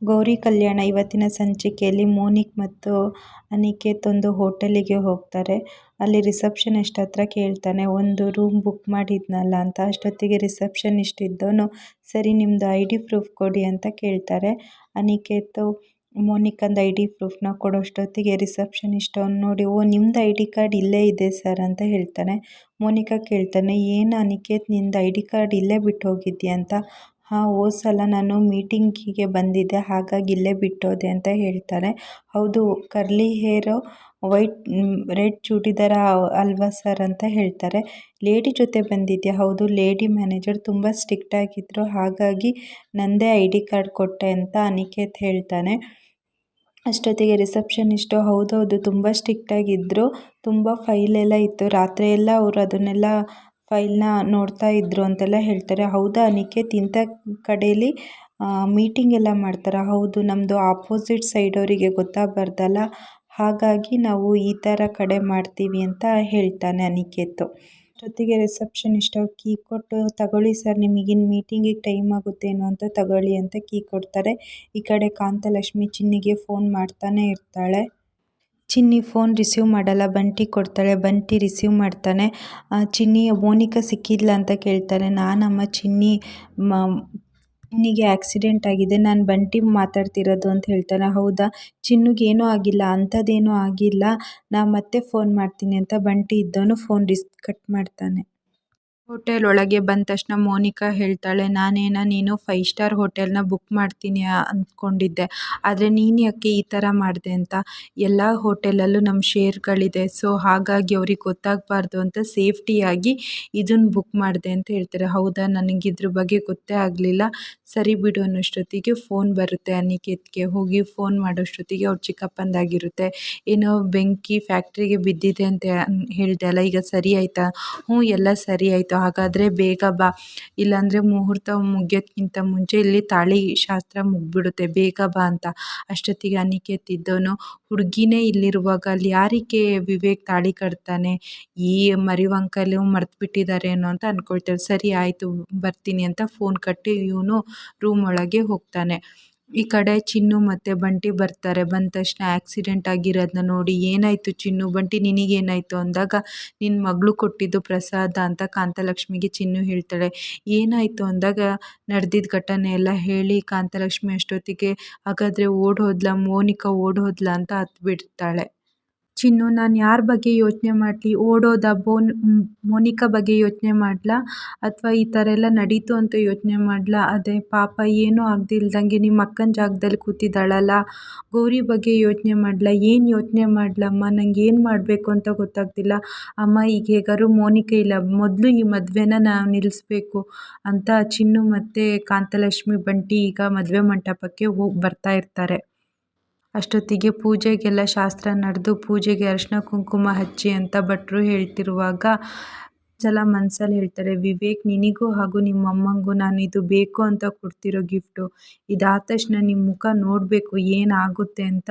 ಗೌರಿ ಕಲ್ಯಾಣ ಇವತ್ತಿನ ಸಂಚಿಕೆಯಲ್ಲಿ ಮೋನಿಕ್ ಮತ್ತು ಅನಿಕೇತ್ ಒಂದು ಹೋಟೆಲಿಗೆ ಹೋಗ್ತಾರೆ. ಅಲ್ಲಿ ರಿಸೆಪ್ಷನಿಸ್ಟ್ ಹತ್ರ ಕೇಳ್ತಾನೆ, ಒಂದು ರೂಮ್ ಬುಕ್ ಮಾಡಿದ್ನಲ್ಲ ಅಂತ. ಅಷ್ಟೊತ್ತಿಗೆ ರಿಸೆಪ್ಷನಿಸ್ಟ್ ಇದ್ದವನು, ಸರಿ ನಿಮ್ಮದು ID ಪ್ರೂಫ್ ಕೊಡಿ ಅಂತ ಕೇಳ್ತಾರೆ. ಅನಿಕೇತ್ ಮೋನಿಕಂದು ID ಪ್ರೂಫ್ನ ಕೊಡೋಷ್ಟೊತ್ತಿಗೆ ರಿಸೆಪ್ಷನಿಸ್ಟ್ ಅವ್ನು ನೋಡಿ, ಓ ನಿಮ್ಮದು ID ಕಾರ್ಡ್ ಇಲ್ಲೇ ಇದೆ ಸರ್ ಅಂತ ಹೇಳ್ತಾನೆ. ಮೋನಿಕಾ ಕೇಳ್ತಾನೆ, ಏನು ಅನಿಕೇತ್ ನಿಂದು ID ಕಾರ್ಡ್ ಇಲ್ಲೇ ಬಿಟ್ಟು ಹೋಗಿದ್ಯಾ ಅಂತ. ಹಾಂ, ಹೋದ ಸಲ ನಾನು ಮೀಟಿಂಗಿಗೆ ಬಂದಿದ್ದೆ, ಹಾಗಾಗಿ ಇಲ್ಲೇ ಬಿಟ್ಟೋದೆ ಅಂತ ಹೇಳ್ತಾರೆ. ಹೌದು, ಕರ್ಲಿ ಹೇರು, ರೆಡ್ ಚೂಡಿದಾರ ಅಲ್ವಾ ಸರ್ ಅಂತ ಹೇಳ್ತಾರೆ. ಲೇಡಿ ಜೊತೆ ಬಂದಿದ್ಯಾ? ಹೌದು, ಲೇಡಿ ಮ್ಯಾನೇಜರ್ ತುಂಬ ಸ್ಟ್ರಿಕ್ಟ್ ಆಗಿದ್ರು, ಹಾಗಾಗಿ ನಂದೇ ID ಕಾರ್ಡ್ ಕೊಟ್ಟೆ ಅಂತ ಅನಿಕೇತ್ ಹೇಳ್ತಾನೆ. ಅಷ್ಟೊತ್ತಿಗೆ ರಿಸೆಪ್ಷನಿಸ್ಟು, ಹೌದೌದು ತುಂಬ ಸ್ಟ್ರಿಕ್ಟಾಗಿದ್ದರು, ತುಂಬ ಫೈಲೆಲ್ಲ ಇತ್ತು, ರಾತ್ರಿಯೆಲ್ಲ ಅವರು ಅದನ್ನೆಲ್ಲ ಫೈಲ್ನ ನೋಡ್ತಾ ಇದ್ರು ಅಂತೆಲ್ಲ ಹೇಳ್ತಾರೆ. ಹೌದಾ ಅನಿಕೇತ್, ಇಂಥ ಕಡೇಲಿ ಮೀಟಿಂಗ್ ಎಲ್ಲ ಮಾಡ್ತಾರೆ? ಹೌದು, ನಮ್ಮದು ಆಪೋಸಿಟ್ ಸೈಡ್ ಅವರಿಗೆ ಗೊತ್ತಾಗಬಾರ್ದಲ್ಲ, ಹಾಗಾಗಿ ನಾವು ಈ ಥರ ಕಡೆ ಮಾಡ್ತೀವಿ ಅಂತ ಹೇಳ್ತಾನೆ ಅನಿಕೇತ್. ಜೊತೆಗೆ ರಿಸೆಪ್ಷನಿಸ್ಟ್ ಅವ್ರು ಕೀ ಕೊಟ್ಟು, ತಗೊಳ್ಳಿ ಸರ್, ನಿಮಗಿನ್ನು ಮೀಟಿಂಗಿಗೆ ಟೈಮ್ ಆಗುತ್ತೇನೋ ಅಂತ ತಗೊಳ್ಳಿ ಅಂತ ಕೀ ಕೊಡ್ತಾರೆ. ಈ ಕಡೆ ಕಾಂತಲಕ್ಷ್ಮಿ ಚಿನ್ನಿಗೆ ಫೋನ್ ಮಾಡ್ತಾನೆ ಇರ್ತಾಳೆ. ಚಿನ್ನಿ ಫೋನ್ ರಿಸೀವ್ ಮಾಡಲ್ಲ, ಬಂಟಿ ಕೊಡ್ತಾಳೆ. ಬಂಟಿ ರಿಸೀವ್ ಮಾಡ್ತಾನೆ. ಚಿನ್ನಿ, ಮೋನಿಕಾ ಸಿಕ್ಕಿದ್ಲ ಅಂತ ಕೇಳ್ತಾರೆ. ನಾನಮ್ಮ ಚಿನ್ನಿಗೆ ಆಕ್ಸಿಡೆಂಟ್ ಆಗಿದೆ, ನಾನು ಬಂಟಿ ಮಾತಾಡ್ತಿರೋದು ಅಂತ ಹೇಳ್ತಾನೆ. ಹೌದಾ, ಚಿನ್ನುಗೇನೂ ಆಗಿಲ್ಲ, ಅಂಥದ್ದೇನೂ ಆಗಿಲ್ಲ, ನಾ ಮತ್ತೆ ಫೋನ್ ಮಾಡ್ತೀನಿ ಅಂತ ಬಂಟಿ ಇದ್ದವನು ಫೋನ್ ಕಟ್ ಮಾಡ್ತಾನೆ. ಹೋಟೆಲ್ ಒಳಗೆ ಬಂದ ತಕ್ಷಣ ಮೋನಿಕಾ ಹೇಳ್ತಾಳೆ, ನೀನು 5 ಸ್ಟಾರ್ ಹೋಟೆಲ್ನ ಬುಕ್ ಮಾಡ್ತೀನಿ ಅಂದ್ಕೊಂಡಿದ್ದೆ, ಆದರೆ ನೀನು ಯಾಕೆ ಈ ಥರ ಮಾಡಿದೆ ಅಂತ. ಎಲ್ಲ ಹೋಟೆಲಲ್ಲೂ ನಮ್ಮ ಶೇರ್ಗಳಿದೆ, ಸೊ ಹಾಗಾಗಿ ಅವ್ರಿಗೆ ಗೊತ್ತಾಗಬಾರ್ದು ಅಂತ ಸೇಫ್ಟಿಯಾಗಿ ಇದನ್ನು ಬುಕ್ ಮಾಡಿದೆ ಅಂತ ಹೇಳ್ತಾರೆ. ಹೌದಾ, ನನಗಿದ್ರ ಬಗ್ಗೆ ಗೊತ್ತೇ ಆಗಲಿಲ್ಲ, ಸರಿ ಬಿಡು ಅನ್ನೋಷ್ಟೊತ್ತಿಗೆ ಫೋನ್ ಬರುತ್ತೆ ಅನಿಕೇತ್ಗೆ. ಹೋಗಿ ಫೋನ್ ಮಾಡೋಷ್ಟೊತ್ತಿಗೆ ಅವ್ರ ಚಿಕ್ಕಪ್ಪಂದಾಗಿರುತ್ತೆ. ಏನೋ ಬೆಂಕಿ ಫ್ಯಾಕ್ಟ್ರಿಗೆ ಬಿದ್ದಿದೆ ಅಂತ ಹೇಳಿದೆ ಅಲ್ಲ, ಈಗ ಸರಿ ಆಯಿತಾ? ಹ್ಞೂ, ಎಲ್ಲ ಸರಿ ಆಯಿತು, ಹಾಗಾದರೆ ಬೇಗ ಬಾ, ಇಲ್ಲಾಂದರೆ ಮುಹೂರ್ತ ಮುಗಿಯೋದಕ್ಕಿಂತ ಮುಂಚೆ ಇಲ್ಲಿ ತಾಳಿ ಶಾಸ್ತ್ರ ಮುಗಿಬಿಡುತ್ತೆ, ಬೇಗ ಬಾ ಅಂತ. ಅಷ್ಟೊತ್ತಿಗೆ ಅನಿಕೇತ್ ಇದ್ದವನು, ಹುಡುಗಿನೇ ಇಲ್ಲಿರುವಾಗ ಅಲ್ಲಿ ಯಾರಿಗೆ ವಿವೇಕ್ ತಾಳಿ ಕಟ್ತಾನೆ, ಈ ಮರಿವಂಕಲು ಮರ್ತು ಬಿಟ್ಟಿದ್ದಾರೇನೋ ಅಂತ ಅಂದ್ಕೊಳ್ತಾರೆ. ಸರಿ ಆಯಿತು, ಬರ್ತೀನಿ ಅಂತ ಫೋನ್ ಕಟ್ಟಿ ಇವನು ರೂಮ್ ಒಳಗೆ ಹೋಗ್ತಾನೆ. ಈ ಕಡೆ ಚಿನ್ನು ಮತ್ತು ಬಂಟಿ ಬರ್ತಾರೆ. ಬಂದ ತಕ್ಷಣ ಆಕ್ಸಿಡೆಂಟ್ ಆಗಿರೋದನ್ನ ನೋಡಿ, ಏನಾಯಿತು ಚಿನ್ನು, ಬಂಟಿ ನಿನಗೇನಾಯಿತು ಅಂದಾಗ, ನಿನ್ನ ಮಗಳು ಕೊಟ್ಟಿದ್ದು ಪ್ರಸಾದ ಅಂತ ಕಾಂತಲಕ್ಷ್ಮಿಗೆ ಚಿನ್ನು ಹೇಳ್ತಾಳೆ. ಏನಾಯಿತು ಅಂದಾಗ ನಡೆದಿದ್ದ ಘಟನೆ ಎಲ್ಲ ಹೇಳಿ ಕಾಂತಲಕ್ಷ್ಮಿ ಅಷ್ಟೊತ್ತಿಗೆ, ಹಾಗಾದರೆ ಮೋನಿಕಾ ಓಡೋದ್ಲ ಅಂತ ಹತ್ಬಿಡ್ತಾಳೆ. ಚಿನ್ನು, ನಾನು ಯಾರ ಬಗ್ಗೆ ಯೋಚನೆ ಮಾಡಲಿ, ಓಡೋದ ಮೋನಿಕಾ ಬಗ್ಗೆ ಯೋಚನೆ ಮಾಡಲಾ, ಅಥವಾ ಈ ಥರ ಎಲ್ಲ ನಡೀತು ಅಂತ ಯೋಚನೆ ಮಾಡಲಾ? ಅದೇ ಪಾಪ, ಏನೂ ಆಗದಿಲ್ದಂಗೆ ನಿಮ್ಮ ಅಕ್ಕನ ಜಾಗದಲ್ಲಿ ಕೂತಿದ್ದಾಳಲ್ಲ, ಗೌರಿ ಬಗ್ಗೆ ಯೋಚನೆ ಮಾಡಲಾ? ಏನು ಯೋಚನೆ ಮಾಡಲಮ್ಮ, ನಂಗೆ ಏನು ಮಾಡಬೇಕು ಅಂತ ಗೊತ್ತಾಗ್ತಿಲ್ಲ ಅಮ್ಮ. ಈಗ ಹೇಗಾದ್ರು ಮೋನಿಕಾ ಇಲ್ಲ, ಮೊದಲು ಈ ಮದುವೆನ ನಾವು ನಿಲ್ಲಿಸ್ಬೇಕು ಅಂತ ಚಿನ್ನು ಮತ್ತು ಕಾಂತಲಕ್ಷ್ಮಿ ಬಂಟಿ ಈಗ ಮದುವೆ ಮಂಟಪಕ್ಕೆ ಬರ್ತಾ ಇರ್ತಾರೆ. ಅಷ್ಟೊತ್ತಿಗೆ ಪೂಜೆಗೆಲ್ಲ ಶಾಸ್ತ್ರ ನಡೆದು ಪೂಜೆಗೆ ಅರಿಶಿನ ಕುಂಕುಮ ಹಚ್ಚಿ ಅಂತ ಭಟ್ರು ಹೇಳ್ತಿರುವಾಗ ಚಲ ಮನಸ್ಸಲ್ಲಿ ಹೇಳ್ತಾರೆ, ವಿವೇಕ್, ನಿನಗೂ ಹಾಗೂ ನಿಮ್ಮ ಅಮ್ಮಂಗೂ ನಾನು ಇದು ಬೇಕು ಅಂತ ಕೊಡ್ತಿರೋ ಗಿಫ್ಟು, ಇದಾದ ತಕ್ಷಣ ನಿಮ್ಮ ಮುಖ ನೋಡಬೇಕು ಏನಾಗುತ್ತೆ ಅಂತ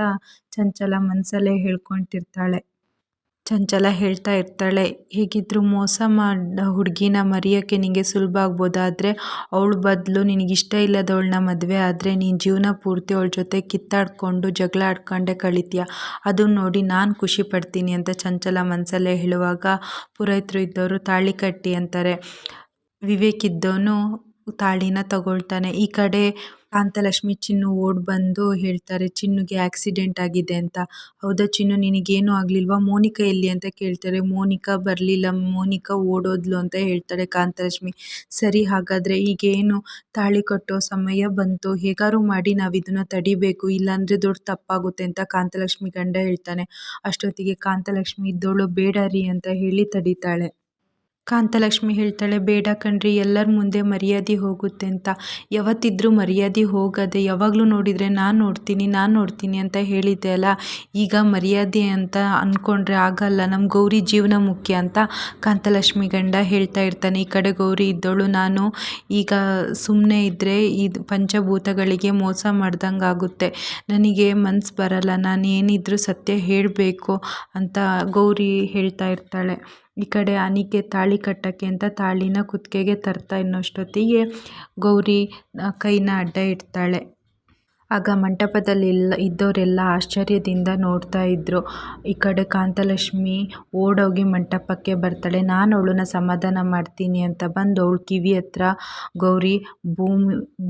ಚಂಚಲ ಮನಸ್ಸಲ್ಲೇ ಹೇಳ್ಕೊತಿರ್ತಾಳೆ. ಚಂಚಲ ಹೇಳ್ತಾ ಇರ್ತಾಳೆ, ಹೇಗಿದ್ರು ಮೋಸ ಮಾಡಿದ ಹುಡುಗಿನ ಮರೆಯೋಕ್ಕೆ ನಿನಗೆ ಸುಲಭ ಆಗ್ಬೋದು, ಆದರೆ ಅವಳ ಬದಲು ನಿನಗಿಷ್ಟ ಇಲ್ಲದವಳನ್ನ ಮದುವೆ ಆದರೆ ನೀನು ಜೀವನ ಪೂರ್ತಿ ಅವಳ ಜೊತೆ ಕಿತ್ತಾಡ್ಕೊಂಡು ಜಗಳ ಆಡ್ಕೊಂಡೇ ಕಳಿತೀಯ, ಅದನ್ನು ನೋಡಿ ನಾನು ಖುಷಿ ಪಡ್ತೀನಿ ಅಂತ ಚಂಚಲ ಮನಸ್ಸಲ್ಲೇ ಹೇಳುವಾಗ ಪುರೋಹಿತರು ಇದ್ದವರು ತಾಳಿ ಕಟ್ಟಿ ಅಂತಾರೆ. ವಿವೇಕ್ ಇದ್ದವನು ತಾಳಿನ ತಗೊಳ್ತಾನೆ. ಈ ಕಡೆ ಕಾಂತಲಕ್ಷ್ಮಿ ಚಿನ್ನು ಓಡ್ ಬಂದು ಹೇಳ್ತಾರೆ, ಚಿನ್ನುಗೆ ಆಕ್ಸಿಡೆಂಟ್ ಆಗಿದೆ ಅಂತ. ಹೌದಾ ಚಿನ್ನು, ನಿನಗೇನು ಆಗಲಿಲ್ವಾ, ಮೋನಿಕಾ ಎಲ್ಲಿ ಅಂತ ಕೇಳ್ತಾರೆ. ಮೋನಿಕಾ ಬರಲಿಲ್ಲ, ಮೋನಿಕಾ ಓಡೋದ್ಲು ಅಂತ ಹೇಳ್ತಾಳೆ ಕಾಂತಲಕ್ಷ್ಮಿ. ಸರಿ, ಹಾಗಾದರೆ ಈಗೇನು ತಾಳಿ ಕಟ್ಟೋ ಸಮಯ ಬಂತು, ಹೇಗಾರು ಮಾಡಿ ನಾವು ಇದನ್ನು ತಡಿಬೇಕು, ಇಲ್ಲಾಂದರೆ ದೊಡ್ಡ ತಪ್ಪಾಗುತ್ತೆ ಅಂತ ಕಾಂತಲಕ್ಷ್ಮಿ ಗಂಡ ಹೇಳ್ತಾನೆ. ಅಷ್ಟೊತ್ತಿಗೆ ಕಾಂತಲಕ್ಷ್ಮಿ ಇದ್ದವಳು, ಬೇಡ ರೀ ಅಂತ ಹೇಳಿ ತಡಿತಾಳೆ. ಕಾಂತಲಕ್ಷ್ಮಿ ಹೇಳ್ತಾಳೆ, ಬೇಡ ಕಣ್ರಿ, ಎಲ್ಲರ ಮುಂದೆ ಮರ್ಯಾದೆ ಹೋಗುತ್ತೆ ಅಂತ. ಯಾವತ್ತಿದ್ರೂ ಮರ್ಯಾದೆ ಹೋಗದೆ, ಯಾವಾಗಲೂ ನೋಡಿದರೆ ನಾನು ನೋಡ್ತೀನಿ ಅಂತ ಹೇಳಿದ್ದೆ ಅಲ್ಲ, ಈಗ ಮರ್ಯಾದೆ ಅಂತ ಅಂದ್ಕೊಂಡ್ರೆ ಆಗಲ್ಲ, ನಮ್ಮ ಗೌರಿ ಜೀವನ ಮುಖ್ಯ ಅಂತ ಕಾಂತಲಕ್ಷ್ಮಿ ಗಂಡ ಹೇಳ್ತಾ ಇರ್ತಾನೆ. ಈ ಕಡೆ ಗೌರಿ ಇದ್ದವಳು, ನಾನು ಈಗ ಸುಮ್ಮನೆ ಇದ್ದರೆ ಇದು ಪಂಚಭೂತಗಳಿಗೆ ಮೋಸ ಮಾಡ್ದಂಗೆ ಆಗುತ್ತೆ, ನನಗೆ ಮನಸ್ಸು ಬರಲ್ಲ, ನಾನು ಏನಿದ್ರೂ ಸತ್ಯ ಹೇಳಬೇಕು ಅಂತ ಗೌರಿ ಹೇಳ್ತಾ ಇರ್ತಾಳೆ. ಈ ಕಡೆ ಅನಿಕೆ ತಾಳಿ ಕಟ್ಟೋಕ್ಕೆ ಅಂತ ತಾಳಿನ ಕುತ್ತಿಗೆಗೆ ತರ್ತಾ ಇನ್ನೊಷ್ಟೊತ್ತಿಗೆ ಗೌರಿ ಕೈನ ಅಡ್ಡ ಇಡ್ತಾಳೆ. ಆಗ ಮಂಟಪದಲ್ಲಿ ಇದ್ದವರೆಲ್ಲ ಆಶ್ಚರ್ಯದಿಂದ ನೋಡ್ತಾ ಇದ್ರು. ಈ ಕಡೆ ಕಾಂತಲಕ್ಷ್ಮಿ ಓಡೋಗಿ ಮಂಟಪಕ್ಕೆ ಬರ್ತಾಳೆ. ನಾನು ಅವಳನ್ನ ಸಮಾಧಾನ ಮಾಡ್ತೀನಿ ಅಂತ ಬಂದು ಅವಳ ಕಿವಿ ಹತ್ರ ಗೌರಿ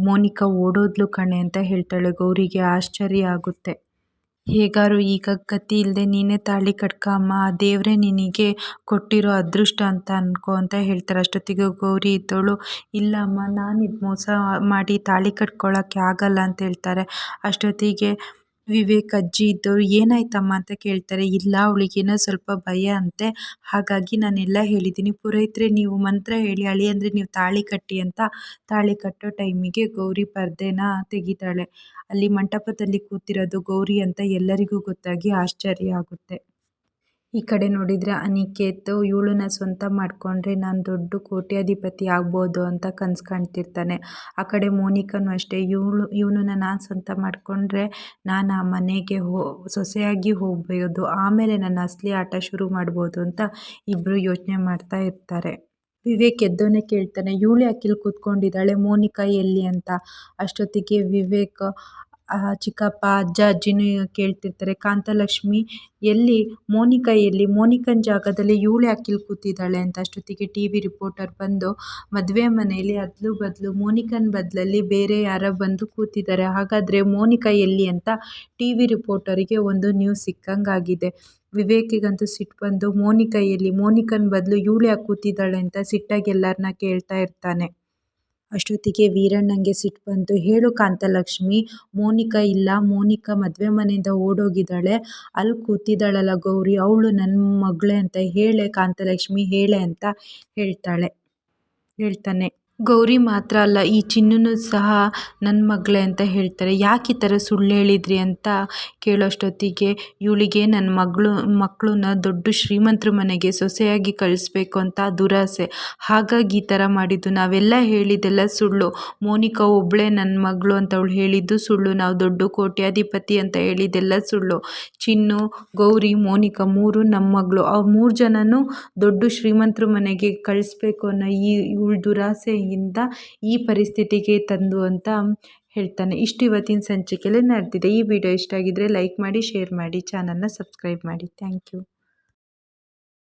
ಮೋನಿಕಾ ಓಡೋದ್ಲು ಕಣೆ ಅಂತ ಹೇಳ್ತಾಳೆ. ಗೌರಿಗೆ ಆಶ್ಚರ್ಯ ಆಗುತ್ತೆ. ಹೇಗಾರು ಈಗ ಗತಿ ಇಲ್ಲದೆ ನೀನೇ ತಾಳಿ ಕಟ್ಕ ಅಮ್ಮ, ಆ ದೇವರೇ ನಿನಗೆ ಕೊಟ್ಟಿರೋ ಅದೃಷ್ಟ ಅಂತ ಅನ್ಕೋ ಅಂತ ಹೇಳ್ತಾರೆ. ಅಷ್ಟೊತ್ತಿಗೆ ಗೌರಿ ಇದ್ದವಳು, ಇಲ್ಲ ಅಮ್ಮ, ನಾನು ಇದು ಮೋಸ ಮಾಡಿ ತಾಳಿ ಕಟ್ಕೊಳ್ಳೋಕ್ಕೆ ಆಗಲ್ಲ ಅಂತ ಹೇಳ್ತಾರೆ. ಅಷ್ಟೊತ್ತಿಗೆ ವಿವೇಕ್ ಅಜ್ಜಿ ಇದ್ದವರು, ಏನಾಯ್ತಮ್ಮ ಅಂತ ಕೇಳ್ತಾರೆ. ಇಲ್ಲ, ಅವಳಿಗೇನೋ ಸ್ವಲ್ಪ ಭಯ ಅಂತೆ, ಹಾಗಾಗಿ ನಾನೆಲ್ಲ ಹೇಳಿದ್ದೀನಿ. ಪುರೋಹಿತ್ರೆ, ನೀವು ಮಂತ್ರ ಹೇಳಿ ಅಳಿಯಂದ್ರೆ ನೀವು ತಾಳಿ ಕಟ್ಟಿ ಅಂತ ತಾಳಿ ಕಟ್ಟೋ ಟೈಮಿಗೆ ಗೌರಿ ಪರ್ದೆನ ತೆಗಿತಾಳೆ. ಅಲ್ಲಿ ಮಂಟಪದಲ್ಲಿ ಕೂತಿರೋದು ಗೌರಿ ಅಂತ ಎಲ್ಲರಿಗೂ ಗೊತ್ತಾಗಿ ಆಶ್ಚರ್ಯ ಆಗುತ್ತೆ. ಈ ಕಡೆ ನೋಡಿದರೆ ಅನಿಕೇತ್ ಇವಳನ್ನ ಸ್ವಂತ ಮಾಡಿಕೊಂಡ್ರೆ ನಾನು ದೊಡ್ಡ ಕೋಟ್ಯಾಧಿಪತಿ ಆಗ್ಬೋದು ಅಂತ ಕನಸು ಕಾಣ್ತಿರ್ತಾನೆ. ಆ ಕಡೆ ಮೋನಿಕಾನು ಅಷ್ಟೇ, ಇವನನ್ನ ನಾನು ಸ್ವಂತ ಮಾಡಿಕೊಂಡ್ರೆ ನಾನು ಆ ಮನೆಗೆ ಸೊಸೆಯಾಗಿ ಹೋಗ್ಬೋದು, ಆಮೇಲೆ ನನ್ನ ಅಸಲಿ ಆಟ ಶುರು ಮಾಡ್ಬೋದು ಅಂತ ಇಬ್ಬರು ಯೋಚನೆ ಮಾಡ್ತಾ ಇರ್ತಾರೆ. ವಿವೇಕ್ ಎದ್ದೋನೆ ಕೇಳ್ತಾನೆ, ಇವಳು ಯಾಕಿಲ್ಲಿ ಕೂತ್ಕೊಂಡಿದ್ದಾಳೆ, ಮೋನಿಕಾ ಎಲ್ಲಿ ಅಂತ. ಅಷ್ಟೊತ್ತಿಗೆ ವಿವೇಕ್ ಚಿಕ್ಕಪ್ಪ ಅಜ್ಜ ಅಜ್ಜಿನೂ ಕೇಳ್ತಿರ್ತಾರೆ, ಕಾಂತಲಕ್ಷ್ಮಿ ಎಲ್ಲಿ, ಮೋನಿಕಾ ಎಲ್ಲಿ, ಮೋನಿಕನ ಜಾಗದಲ್ಲಿ ಇವಳು ಯಾಕಿಲ್ಲಿ ಕೂತಿದ್ದಾಳೆ ಅಂತ. ಅಷ್ಟೊತ್ತಿಗೆ TV ರಿಪೋರ್ಟರ್ ಬಂದು, ಮದುವೆ ಮನೆಯಲ್ಲಿ ಅದ್ಲು ಬದಲು ಮೋನಿಕನ ಬದಲಲ್ಲಿ ಬೇರೆ ಯಾರೋ ಬಂದು ಕೂತಿದ್ದಾರೆ, ಹಾಗಾದರೆ ಮೋನಿಕಾ ಎಲ್ಲಿ ಅಂತ TV ರಿಪೋರ್ಟರಿಗೆ ಒಂದು ನ್ಯೂಸ್ ಸಿಕ್ಕಂಗಾಗಿದೆ. ವಿವೇಕಿಗಂತೂ ಸಿಟ್ಟು ಬಂದು, ಮೋನಿಕಾ ಎಲ್ಲಿ, ಮೋನಿಕನ ಬದಲು ಇವಳು ಯಾಕೆ ಕೂತಿದ್ದಾಳೆ ಅಂತ ಸಿಟ್ಟಾಗಿ ಎಲ್ಲರನ್ನ ಕೇಳ್ತಾ ಇರ್ತಾನೆ. ಅಷ್ಟೊತ್ತಿಗೆ ವೀರಣ್ಣಂಗೆ ಸಿಟ್ಟು ಬಂತು, ಹೇಳು ಕಾಂತಲಕ್ಷ್ಮಿ, ಮೋನಿಕಾ ಇಲ್ಲ, ಮೋನಿಕಾ ಮದುವೆ ಮನೆಯಿಂದ ಓಡೋಗಿದ್ದಾಳೆ, ಅಲ್ಲಿ ಕೂತಿದ್ದಾಳಲ್ಲ ಗೌರಿ, ಅವಳು ನನ್ನ ಮಗಳೇ ಅಂತ ಹೇಳೆ ಕಾಂತಲಕ್ಷ್ಮಿ, ಹೇಳೆ ಅಂತ ಹೇಳ್ತಾನೆ. ಗೌರಿ ಮಾತ್ರ ಅಲ್ಲ, ಈ ಚಿನ್ನೂ ಸಹ ನನ್ನ ಮಗಳೇ ಅಂತ ಹೇಳ್ತಾರೆ. ಯಾಕೆ ಈ ಥರ ಸುಳ್ಳು ಹೇಳಿದ್ರಿ ಅಂತ ಕೇಳೋಷ್ಟೊತ್ತಿಗೆ, ಇವಳಿಗೆ ನನ್ನ ಮಕ್ಕಳನ್ನ ದೊಡ್ಡ ಶ್ರೀಮಂತರ ಮನೆಗೆ ಸೊಸೆಯಾಗಿ ಕಳಿಸ್ಬೇಕು ಅಂತ ದುರಾಸೆ, ಹಾಗಾಗಿ ಈ ಥರ ಮಾಡಿದ್ದು. ನಾವೆಲ್ಲ ಹೇಳಿದ್ದೆಲ್ಲ ಸುಳ್ಳು, ಮೋನಿಕಾ ಒಬ್ಬಳೇ ನನ್ನ ಮಗಳು ಅಂತ ಅವಳು ಹೇಳಿದ್ದು ಸುಳ್ಳು, ನಾವು ದೊಡ್ಡ ಕೋಟ್ಯಾಧಿಪತಿ ಅಂತ ಹೇಳಿದ್ದೆಲ್ಲ ಸುಳ್ಳು. ಚಿನ್ನು, ಗೌರಿ, ಮೋನಿಕಾ ಮೂರು ನಮ್ಮ ಮಗಳು, ಅವ್ರು 3 ಜನನೂ ದೊಡ್ಡ ಶ್ರೀಮಂತರ ಮನೆಗೆ ಕಳಿಸ್ಬೇಕು ಅನ್ನೋ ಇವಳ ದುರಾಸೆಯಿಂದ ಈ ಪರಿಸ್ಥಿತಿಗೆ ತಂದು ಅಂತ ಹೇಳ್ತಾನೆ. ಇಷ್ಟು ಇವತ್ತಿನ ಸಂಚಿಕೆಯಲ್ಲಿ ನಡೆದಿದೆ. ಈ ವಿಡಿಯೋ ಇಷ್ಟ ಆಗಿದ್ರೆ ಲೈಕ್ ಮಾಡಿ, ಶೇರ್ ಮಾಡಿ, ಚಾನಲ್ನ ಸಬ್ಸ್ಕ್ರೈಬ್ ಮಾಡಿ. Thank you.